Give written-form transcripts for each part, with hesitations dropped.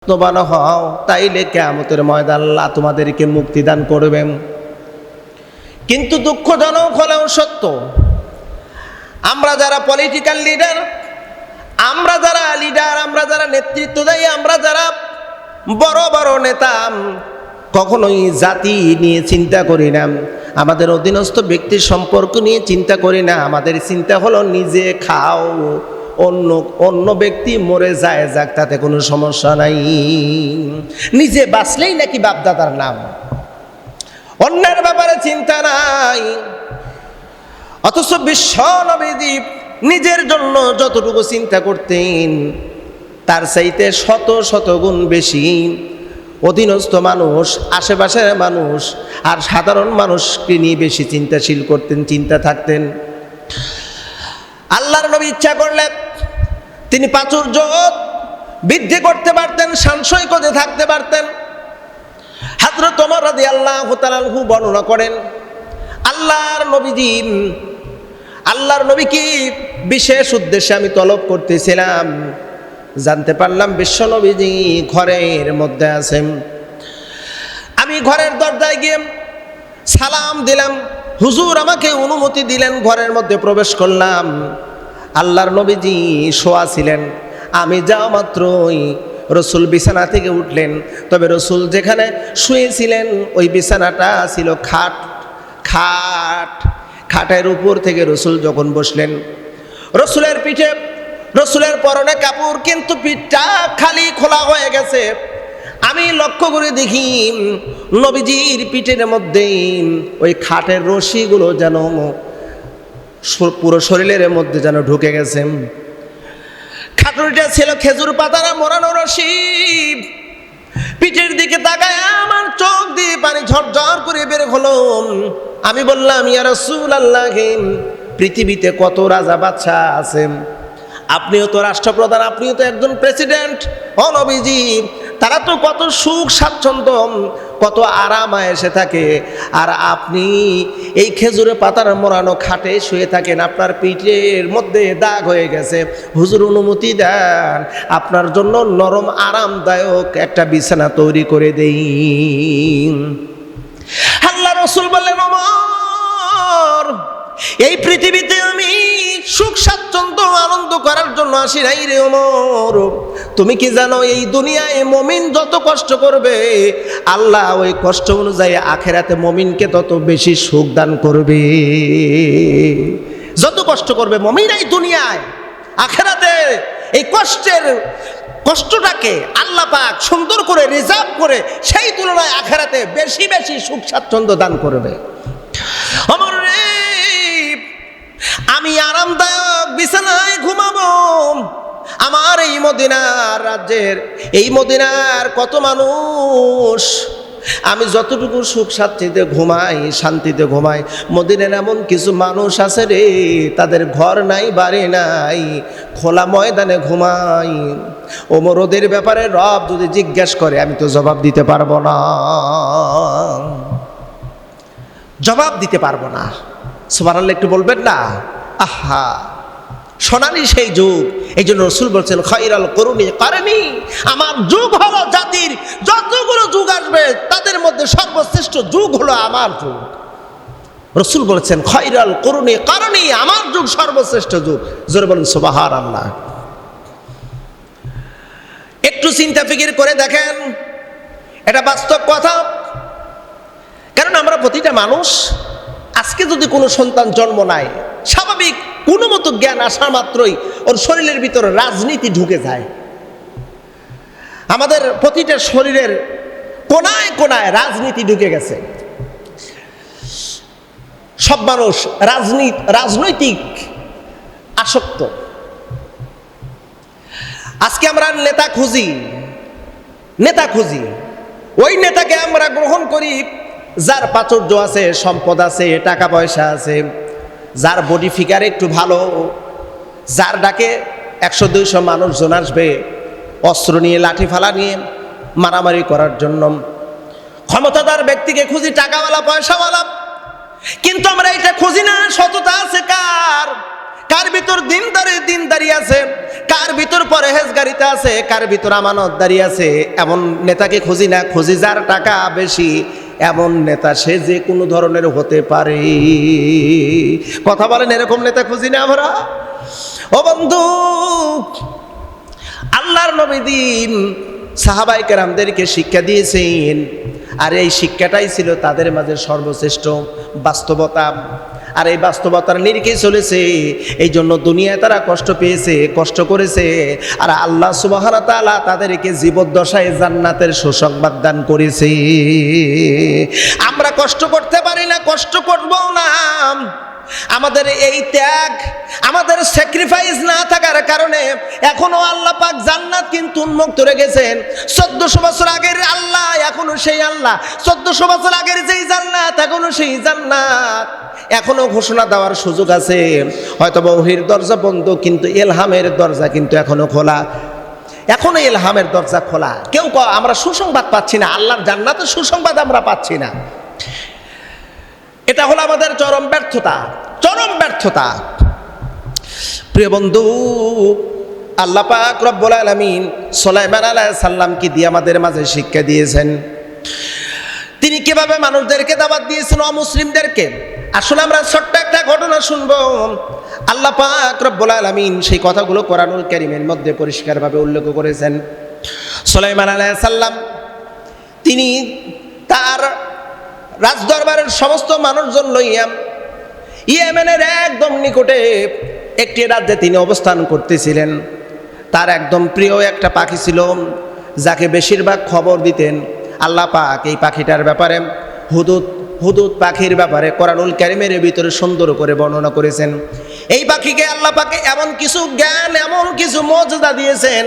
যত্নবান হও, তাইলে কিয়ামতের ময়দানে আল্লাহ তোমাদেরকে মুক্তি দান করবেন। কিন্তু দুঃখজনক হলেও সত্য, আমরা যারা পলিটিক্যাল লিডার, আমরা যারা নেতৃত্ব দেয়, আমরা যারা বড় বড় নেতা, কখনোই জাতি নিয়ে চিন্তা করি না, আমাদের অধীনস্থ ব্যক্তির সম্পর্ক নিয়ে চিন্তা করি না। আমাদের চিন্তা হলো নিজে খাও, অন্য ব্যক্তি মরে যায় যাক, তাতে কোনো সমস্যা নাই, নিজে বাঁচলেই নাকি বাপদাদার নাম, অন্যের ব্যাপারে চিন্তা নাই। অথচ বিশ্ব নবীজি নিজের জন্য যতটুকু চিন্তা করতেন তার চাইতে শত শত গুণ বেশি অধীনস্থ মানুষ, আশেপাশের মানুষ আর সাধারণ মানুষকে নিয়ে বেশি চিন্তাশীল করতেন, চিন্তা থাকতেন। আল্লাহর নবী ইচ্ছা করলে তিনি প্রাচুর্য বৃদ্ধি করতে পারতেন, সাংশয়িকতে থাকতে পারতেন। হযরত ওমর রাদিয়াল্লাহু তাআলা আনহু বর্ণনা করেন, আল্লাহর নবীকে বিশেষ উদ্দেশ্যে আমি তলব করতেছিলাম, জানতে পারলাম বিশ্ব নবীজি ঘরের মধ্যে আছেন। আমি ঘরের দরজায় গিয়ে সালাম দিলাম, হুজুর আমাকে অনুমতি দিলেন, ঘরের মধ্যে প্রবেশ করলাম। আল্লাহর নবীজি শোয়া ছিলেন। আমি যাওয়া মাত্রই রসুল বিছানা থেকে উঠলেন। তবে রসুল যেখানে শুয়েছিলেন ওই বিছানাটা ছিল খাটের উপর থেকে রসুল যখন বসলেন, রসুলের পিঠে, রসুলের পরনে কাপড়, কিন্তু পিঠটা খালি খোলা হয়ে গেছে। আমি লক্ষ্য করে দেখি নবীজির পিঠের মধ্যে ওই খাটের রশিগুলো যেন পুরো শরীরের মধ্যে যেন ঢুকে গেছে। খাটুরিটা ছিল খেজুর পাতারা মোড়ানো রশি। পিঠের দিকে তাকায় আমার চোখ দিয়ে পানি ঝরঝর করে বের হলো। আমি বললাম, ইয়া রাসূলুল্লাহ, পৃথিবীতে কত রাজা বাদশা আছেন, আপনিও তো রাষ্ট্রপ্রধান, আপনিও তো একজন প্রেসিডেন্ট, ও নবীজি, তারা তো কত সুখ স্বাচ্ছন্দ্য, কত আরাম এসে থাকে, আর আপনি এই খেজুরে পাতার মোড়ানো খাটে শুয়ে থাকেন, আপনার পিঠের মধ্যে দাগ হয়ে গেছে। হুজুর অনুমতি দেন, আপনার জন্য নরম আরামদায়ক একটা বিছানা তৈরি করে দেই। আল্লাহ রাসূল বললেন, ওমর, এই পৃথিবীতে আমি সুখ স্বাচ্ছন্দ্য আনন্দ করার জন্য আসি নাই রে ওমর। তুমি কি জানো, এই দুনিয়ায় মমিন যত কষ্ট করবে আল্লাহ ওই কষ্ট অনুযায়ী আখেরাতে মমিনকে তত বেশি সুখ দান করবে। যত কষ্ট করবে মমিন এই দুনিয়ায়, আখেরাতে এই কষ্টটাকে আল্লাহ পাক সুন্দর করে রিজার্ভ করে সেই তুলনায় আখেরাতে বেশি বেশি সুখ স্বাচ্ছন্দ্য দান করবে। ওমর রে, আমি আরামদায়ক বিছানায় ঘুমাবো। আমার এই মদিনার রাজ্যের, এই মদিনার কত মানুষ, আমি যতটুকু সুখ শান্তিতে ঘুমাই, শান্তিতে ঘুমাই, মদিনার এমন কিছু মানুষ আছে রে, তাদের ঘর নাই, বাড়ি নাই, খোলা ময়দানে ঘুমাই। ওমর, ওদের ব্যাপারে রব যদি জিজ্ঞাসা করে আমি তো জবাব দিতে পারবো না, জবাব দিতে পারবো না। সুবহানাল্লাহ একটু বলবেন না? আহা, সোনালি সেই যুগ। এই জন্য রসুল বলছেন, খায়রাল কুরুনি কারনি, আমার যুগ হলো জাতির যতগুলো যুগ আসবে তাদের মধ্যে সর্বশ্রেষ্ঠ যুগ হলো আমার যুগ। রসুল বলেছেন, খায়রাল কুরুনি কারনি, আমার যুগ সর্বশ্রেষ্ঠ যুগ। জোরে বলেন সুবহানাল্লাহ। একটু চিন্তা ফিকির করে দেখেন, এটা বাস্তব কথা। কারণ আমরা প্রতিটা মানুষ, আজকে যদি কোনো সন্তান জন্ম নেয়, স্বাভাবিক কোনো মতো জ্ঞান আসা মাত্রই ওর শরীরের ভিতরে রাজনীতি ঢুকে যায়। আমাদের প্রতিটা শরীরের কোনায় কোনায় রাজনীতি ঢুকে গেছে। সব মানুষ রাজনৈতিক আসক্ত। আজকে আমরা নেতা খুঁজি, ওই নেতাকে আমরা গ্রহণ করি যার প্রাচুর্য আছে, সম্পদ আছে, টাকা পয়সা আছে, যার বডি ফিগার একটু ভালো, যার ডাকে 100-200 মানুষজন আসবে অস্ত্র নিয়ে, লাঠি ফালা নিয়ে মারামারি করার জন্য। ক্ষমতাদার ব্যক্তিকে খুঁজি, টাকাওয়ালা, পয়সাওয়ালা। কিন্তু আমরা এটা খুঁজি না সততা আছে কার, কার ভিতর দিনদারি আছে, কার ভিতর পরহেজগারিতা আছে, কার ভিতর আমানতদারি আছে, এমন নেতাকে খুঁজি না, খুঁজি যার টাকা বেশি। এমন নেতা সে যে কোনো ধরনের হতে পারে। কথা বলেন, এরকম নেতা খুঁজি না আমরা। ও বন্ধু, আল্লাহর নবী দিন সাহাবায়ে কেরামদেরকে শিক্ষা দিয়েছেন, আর এই শিক্ষাটাই ছিল তাদের মাঝে সর্বশ্রেষ্ঠ বাস্তবতা। আর এই বাস্তবতার নিরিখে চলেছে, এই জন্য দুনিয়ায় তারা কষ্ট পেয়েছে, কষ্ট করেছে, আর আল্লাহ সুবহানাহু ওয়া তাআলা তাদেরকে জীবদ্দশায় জান্নাতের সুসংবাদ দান করেছে। আমরা কষ্ট করতে পারি না, কষ্ট করব না। আমাদের এই ত্যাগ, আমাদের স্যাক্রিফাইস না থাকার কারণে এখনো আল্লাহ পাক জান্নাত কিন্তু উন্মুক্ত রেখেছেন। 1400 বছর আগের আল্লাহ এখনো সেই আল্লাহ, 1400 বছর আগের যেই জান্নাত এখনো সেই জান্নাত। এখনো ঘোষণা দেওয়ার সুযোগ আছে। হয়তো ওহীর দরজা বন্ধ, কিন্তু ইলহামের দরজা কিন্তু এখনো খোলা। এখনো ইলহামের দরজা খোলা। কেউ আমরা সুসংবাদ পাচ্ছি না, আল্লাহর জান্নাতের সুসংবাদ আমরা পাচ্ছি না। এটা হলো আমাদের চরম ব্যর্থতা, চরম ব্যর্থতা। প্রিয় বন্ধু, আল্লাহ পাক রব্বুল আলামিন সুলাইমান আলাইহিস সালামকে দিয়ে আমাদের মাঝে শিক্ষা দিয়েছেন। তিনি কিভাবে মানুষদেরকে দাওয়াত দিয়েছেন, অমুসলিমদেরকে। আসলে আমরা ছোট্ট একটা ঘটনা শুনবো। আল্লাহ পাক রব্বুল আলামিন সেই কথাগুলো কোরআনুল কারীমের মধ্যে পরিষ্কারভাবে উল্লেখ করেছেন। সুলাইমান আলাইহিস সালাম তিনি তার রাজদরবারের সমস্ত মানুষজন লইয়া ইয়েমেনের একদম নিকটে একটি রাজ্যে তিনি অবস্থান করতেছিলেন। তার একদম প্রিয় একটা পাখি ছিল, যাকে বেশিরভাগ খবর দিতেন আল্লাহ পাক। এই পাখিটার ব্যাপারে হুদুদ পাখির ব্যাপারে কোরআনুল কারীমের ভিতরে সুন্দর করে বর্ণনা করেছেন। এই পাখিকে আল্লাহ পাকে এমন কিছু জ্ঞান, এমন কিছু মুজিজা দিয়েছেন,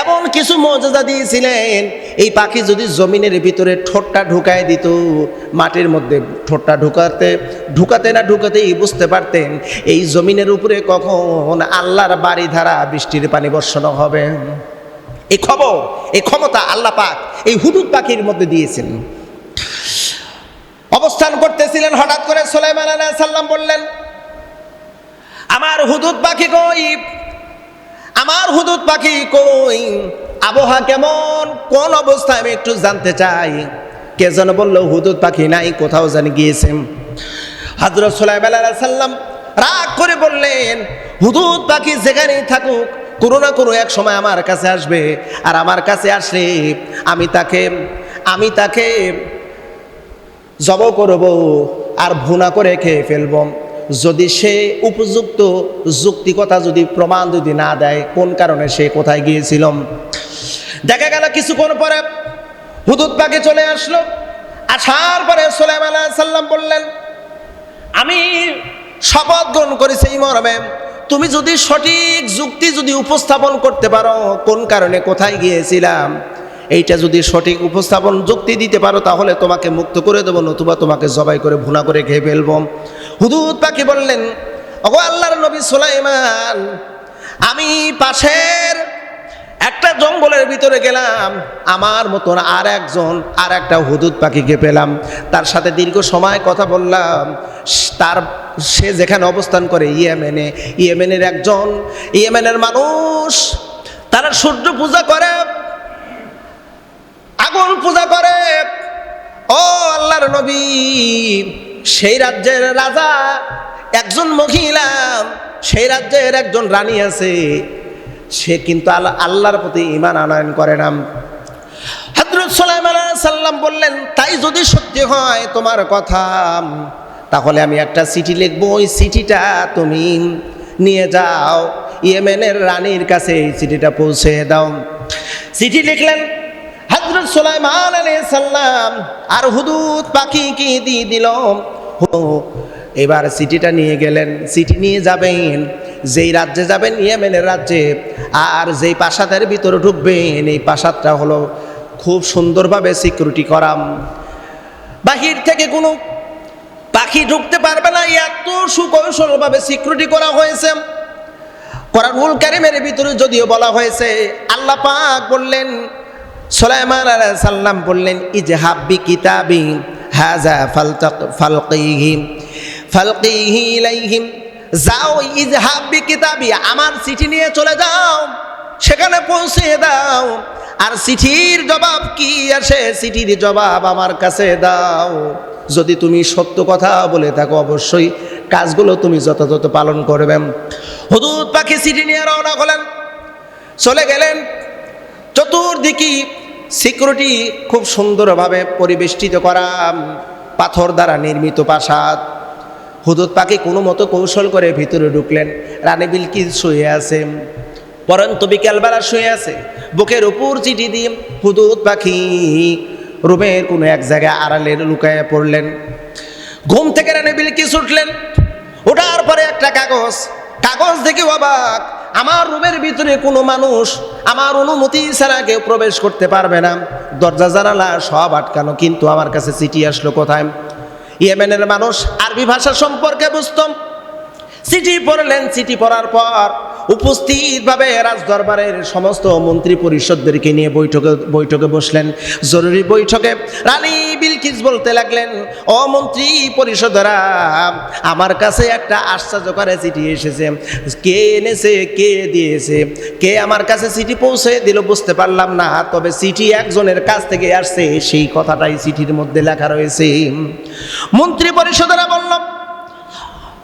এমন কিছু মুজিজা দিয়েছিলেন। এই পাখি যদি জমিনের ভিতরে ঠোঁটটা ঢুকায় দিত, মাটির মধ্যে ঠোঁটটা ঢুকাতেই বুঝতে পারতেন এই জমিনের উপরে কখন আল্লাহর বাড়ি ধারা বৃষ্টির পানি বর্ষণ হবে। এই খবর, এই ক্ষমতা আল্লাহ পাক এই হুদুদ পাখির মধ্যে দিয়েছেন। অবস্থান করতেছিলেন, হঠাৎ করে সুলাইমান আলাইহিস সালাম বললেন, আমার হুদুদ পাখি কই, আমার হুদুদ পাখি কই, আবহাওয়া কেমন, কোন অবস্থায় আমি একটু জানতে চাই। কে যেন বললো হুদুদ পাখি নাই, কোথাও জানি গিয়েছেন। হযরত সুলাইমান আলাইহিস সালাম রাগ করে বললেন, হুদুদ পাখি যেখানেই থাকুক, কোনো না কোনো এক সময় আমার কাছে আসবে, আর আমার কাছে আসলে আমি তাকে জবাই করব আর ভুনা করে খেয়ে ফেলব। যদি সে উপযুক্ত যুক্তিকতা যদি প্রমাণ যদি না দেয় কোন কারণে সে কোথায় গিয়েছিলাম। দেখা গেল কিছুক্ষণ পরে হুদুদ পাখি চলে আসলো। আসার পরে সুলাইমান আলাইহিস সালাম বললেন, আমি শপথ গ্রহণ করেছি এই মর্মে, তুমি যদি সঠিক যুক্তি যদি উপস্থাপন করতে পারো কোন কারণে কোথায় গিয়েছিলাম, এইটা যদি সঠিক উপস্থাপন যুক্তি দিতে পারো, তাহলে তোমাকে মুক্ত করে দেবো, নতুবা তোমাকে জবাই করে ভুনা করে খেয়ে ফেলবো। হুদুদ পাখি বললেন, ওগো আল্লাহর নবী সুলাইমান, আমি পাশের একটা জঙ্গলের ভিতরে গেলাম, আমার মতন আর একটা হুদুদ পাখিকে পেলাম, তার সাথে দীর্ঘ সময় কথা বললাম। সে যেখানে অবস্থান করে ইয়েমেনের মানুষ, তারা সূর্য পূজা করে, আগুন পূজা করে। ও আল্লাহর নবী, সেই রাজ্যের রাজা একজন মহিলা, সেই রাজ্যের একজন রানী আছে, সে কিন্তু আল্লাহর প্রতি ঈমান আনয়ন করে না। হযরত সুলাইমান আলাইহিস সালাম বললেন, তাই যদি সত্যি হয় তোমার কথা, তাহলে আমি একটা চিঠি লিখবো, ওই চিঠিটা তুমি নিয়ে যাও, ইয়েমেনের রানীর কাছে এই চিঠিটা পৌঁছে দাও। চিঠি লিখলেন হযরত সুলাইমান আলাইহিস সালাম, আর হুদুদ পাখিকে দিয়ে দিল। এবার চিঠিটা নিয়ে গেলেন, চিঠি নিয়ে যাবেন, যেই রাজ্যে যাবেন ইয়েমেনের রাজ্যে, আর যেই প্রাসাদের ভিতরে ঢুকবেন, এই প্রাসাদটা হলো খুব সুন্দরভাবে সিকিউরিটি করা, বাহির থেকে কোনো পাখি ঢুকতে পারবে না, এত সুকৌশলভাবে সিকিউরিটি করা হয়েছে। কোরআনুল কারীমের ভিতরে যদিও বলা হয়েছে, আল্লাহ পাক বললেন, সুলাইমান আলাইহিস সালাম বললেন, ইজহাব বিকিতাবি হাযা ফালকিহি ইলাইহিম যাও ইজহাব বিকিতাবি, আমার চিঠি নিয়ে চলে যাও, সেখানে পৌঁছে দাও, আর চিঠির জবাব কি আসে চিঠির জবাব আমার কাছে দাও। যদি তুমি সত্য কথা বলে থাকো অবশ্যই কাজগুলো তুমি যথাযথ পালন করবে। হুদুদ পাখি চিঠি নিয়ে রওনা হলেন, চলে গেলেন। চতুর্দিকে সিকিউরিটি খুব সুন্দরভাবে পরিবেষ্টিত করা, পাথর দ্বারা নির্মিত প্রাসাদ। হুদুদ পাখি কোনো মতো কৌশল করে ভিতরে ঢুকলেন। রানী বিলকিস শুয়ে আছে, পরন্ত বিকেলবেলা শুয়ে আছে, বুকের উপর চিঠি দিয়ে হুদুদ পাখি রুমের কোনো এক জায়গায় আড়ালে লুকায় পড়লেন। ঘুম থেকে রানী বিলকিস উঠলেন, ওঠার পরে একটা কাগজ দেখে অবাক, আমার রুমের ভিতরে কোনো মানুষ আমার অনুমতি ছাড়া কেউ প্রবেশ করতে পারবে না, দরজা জানালা সব আটকানো, কিন্তু আমার কাছে চিঠি আসলো কোথায়? ইয়েমেনের মানুষ আরবি ভাষা সম্পর্কে বুঝতাম। চিঠি পড়লেন, চিঠি পড়ার পর উপস্থিতভাবে রাজদরবারের সমস্ত মন্ত্রী পরিষদদেরকে নিয়ে বৈঠকে বসলেন। জরুরি বৈঠকে রানী বিলকিস বলতে লাগলেন, ও মন্ত্রী পরিষদরা, আমার কাছে একটা আশ্চর্যকর চিঠি এসেছে। কে এনেছে, কে দিয়েছে, কে আমার কাছে চিঠি পৌঁছে দিল বুঝতে পারলাম না, তবে চিঠি একজনের কাছ থেকে আসছে, সেই কথাটাই চিঠির মধ্যে লেখা রয়েছে। মন্ত্রী পরিষদরা বলল,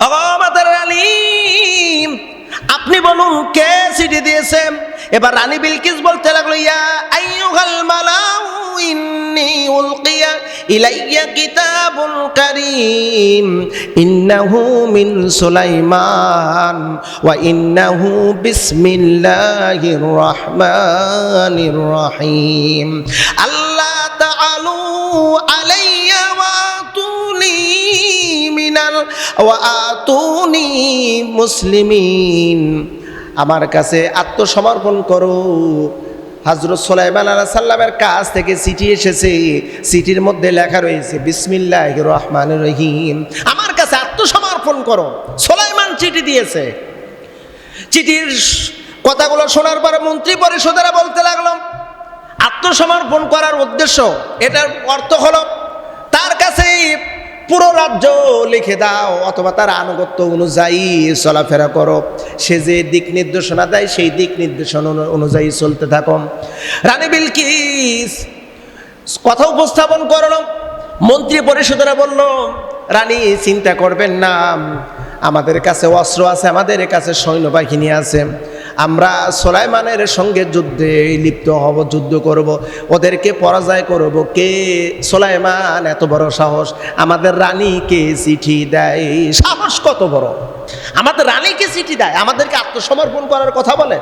আমাদের রানী, আপনি বলুন কে চিঠি দিয়েছে? এবার রানী বিলকিস বলতে লাগলো, ইয়া আইয়ুহাল মালাউ ইন্নী উলকিয়া ইলাইয়া কিতাবুন কারীম ইন্নাহু মিন সুলাইমান ওয়া ইন্নাহু বিসমিল্লাহির রাহমানির রহিম আল্লাহ তাআলু আলাইয়া ওয়া আতুনি মুসলিমিন, আমার কাছে আত্মসমর্পণ করো। হযরত সুলাইমান আলাইহিস সালামের কাছ থেকে চিঠি এসেছে, চিঠির মধ্যে লেখা রয়েছে বিসমিল্লাহির রহমানির রহিম, আমার কাছে আত্মসমর্পণ করো। সুলাইমান চিঠি দিয়েছে। চিঠির কথাগুলো শোনার পরে মন্ত্রী পরিষদেরা বলতে লাগলো, আত্মসমর্পণ করার উদ্দেশ্য, এটার অর্থ হলো তার কাছে পুরো রাজ্য লিখে দাও, অথবা তার আনুগত্য অনুযায়ী চলাফেরা করো। সে যে দিক নির্দেশনা দেয় সেই দিক নির্দেশনা অনুযায়ী চলতে থাকো। রানী বিলকিস কথা উপস্থাপন করল। মন্ত্রী পরিষদরা বলল, রানী চিন্তা করবেন না, আমাদের কাছে অস্ত্র আছে, আমাদের কাছে সৈন্যবাহিনী আছে, আমরা সুলাইমানের সঙ্গে যুদ্ধে লিপ্ত হব, যুদ্ধ করব, ওদেরকে পরাজয় করব। কে? সুলাইমান এত বড় সাহস আমাদের রানীকে চিঠি দেয়? সাহস কত বড়! আমাদের রানীকে চিঠি দেয়, আমাদেরকে আত্মসমর্পণ করার কথা বলে।